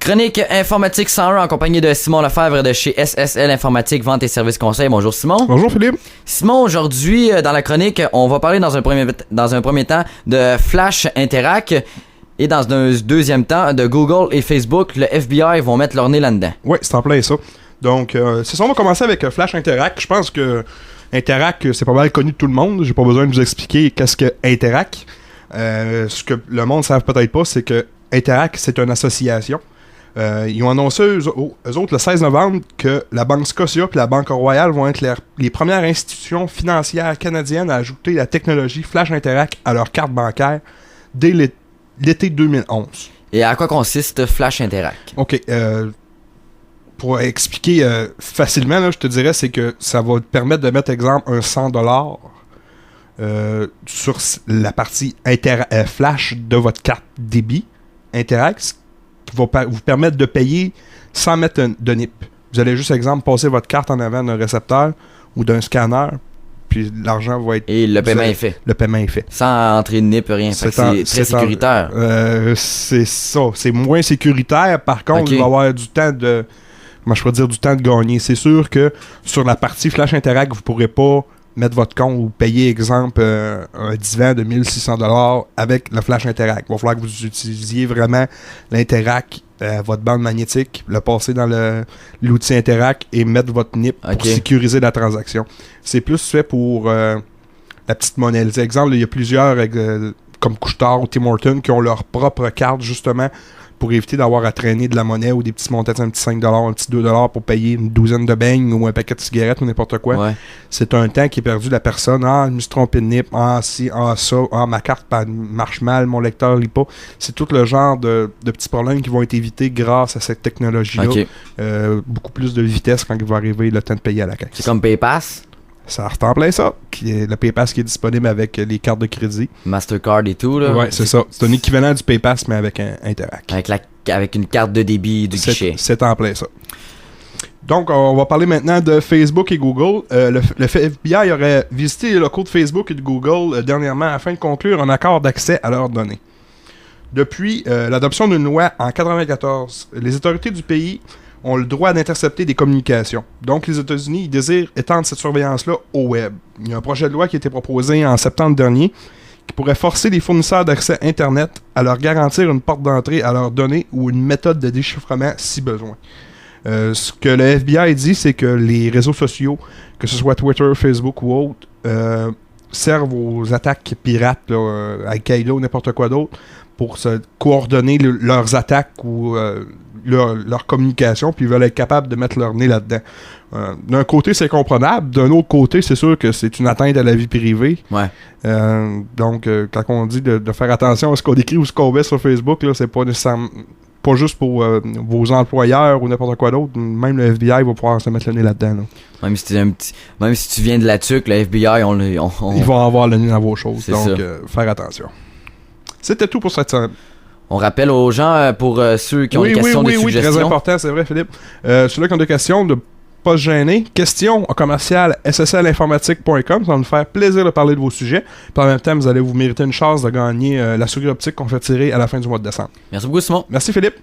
Chronique informatique 101 en compagnie de Simon Lefebvre de chez SSL Informatique, vente et services conseils. Bonjour Simon. Bonjour Philippe. Simon, aujourd'hui dans la chronique, on va parler dans un premier temps de Flash Interact et dans un deuxième temps de Google et Facebook. Le FBI vont mettre leur nez là-dedans. Oui, c'est en plein ça. Donc, c'est ça, on va commencer avec Flash Interact. Je pense que Interact, c'est pas mal connu de tout le monde. J'ai pas besoin de vous expliquer qu'est-ce que Interact. Ce que le monde ne savent peut-être pas, c'est que Interact, c'est une association. Ils ont annoncé, eux autres, le 16 novembre, que la Banque Scotia et la Banque Royale vont être les premières institutions financières canadiennes à ajouter la technologie Flash Interact à leur carte bancaire dès l'été 2011. Et à quoi consiste Flash Interact? OK. Pour expliquer facilement, là, je te dirais, c'est que ça va te permettre de mettre, exemple, un 100$ sur la partie Flash de votre carte débit Interact, qui va vous permettre de payer sans mettre de NIP. Vous allez juste, exemple, passer votre carte en avant d'un récepteur ou d'un scanner, puis l'argent va être... Et le paiement est fait. Le paiement est fait. Sans entrer de NIP, rien. C'est très sécuritaire. C'est ça. C'est moins sécuritaire. Par contre, okay. Il va y avoir du temps de... Comment je pourrais dire, du temps de gagner. C'est sûr que sur la partie Flash Interact, vous ne pourrez pas mettre votre compte ou payer, exemple, un divan de 1600$ avec le Flash Interact. Il va falloir que vous utilisiez vraiment l'Interact, votre bande magnétique, le passer dans l'outil Interact et mettre votre NIP pour sécuriser la transaction. C'est plus fait pour la petite monnaie. Exemple, il y a plusieurs, comme Couche-Tard ou Tim Hortons, qui ont leur propre carte, justement, pour éviter d'avoir à traîner de la monnaie ou des petits montants, un petit 5$, un petit 2$ pour payer une douzaine de beignes ou un paquet de cigarettes ou n'importe quoi. Ouais. C'est un temps qui est perdu de la personne. Ah, je me suis trompé de NIP. Ah, si, ah, ça. Ah, ma carte marche mal, mon lecteur lit pas. C'est tout le genre de petits problèmes qui vont être évités grâce à cette technologie-là. Okay. Beaucoup plus de vitesse quand il va arriver le temps de payer à la caisse. C'est comme PayPass? Ça ressemble à ça. Le PayPass qui est disponible avec les cartes de crédit. Mastercard et tout, là. Ouais, c'est ça. C'est un équivalent du PayPass, mais avec un Interact. Avec une carte de débit du guichet. C'est en plein ça. Donc, on va parler maintenant de Facebook et Google. Le FBI aurait visité les locaux de Facebook et de Google dernièrement afin de conclure un accord d'accès à leurs données. Depuis l'adoption d'une loi en 1994, les autorités du pays ont le droit d'intercepter des communications. Donc, les États-Unis ils désirent étendre cette surveillance-là au web. Il y a un projet de loi qui a été proposé en septembre dernier qui pourrait forcer les fournisseurs d'accès Internet à leur garantir une porte d'entrée à leurs données ou une méthode de déchiffrement si besoin. Ce que le FBI dit, c'est que les réseaux sociaux, que ce soit Twitter, Facebook ou autres, servent aux attaques pirates, Al-Qaïda ou n'importe quoi d'autre, pour se coordonner leurs attaques ou leur communication, puis ils veulent être capables de mettre leur nez là-dedans. D'un côté, c'est comprenable. D'un autre côté, c'est sûr que c'est une atteinte à la vie privée. Ouais. Donc, quand on dit de faire attention à ce qu'on écrit ou ce qu'on met sur Facebook, là, c'est pas nécessairement pas juste pour vos employeurs ou n'importe quoi d'autre. Même le FBI va pouvoir se mettre le nez là-dedans. Là. Même si tu viens de la TUC, le FBI, ils vont avoir le nez dans vos choses. Donc, faire attention. C'était tout pour cette semaine. On rappelle aux gens, pour ceux qui ont des questions, des suggestions. Oui, très important, c'est vrai, Philippe. Ceux-là qui ont des questions, de pas se gêner. Questions au commercial sslinformatique.com. Ça va nous faire plaisir de parler de vos sujets. Puis en même temps, vous allez vous mériter une chance de gagner la souris optique qu'on fait tirer à la fin du mois de décembre. Merci beaucoup, Simon. Merci, Philippe.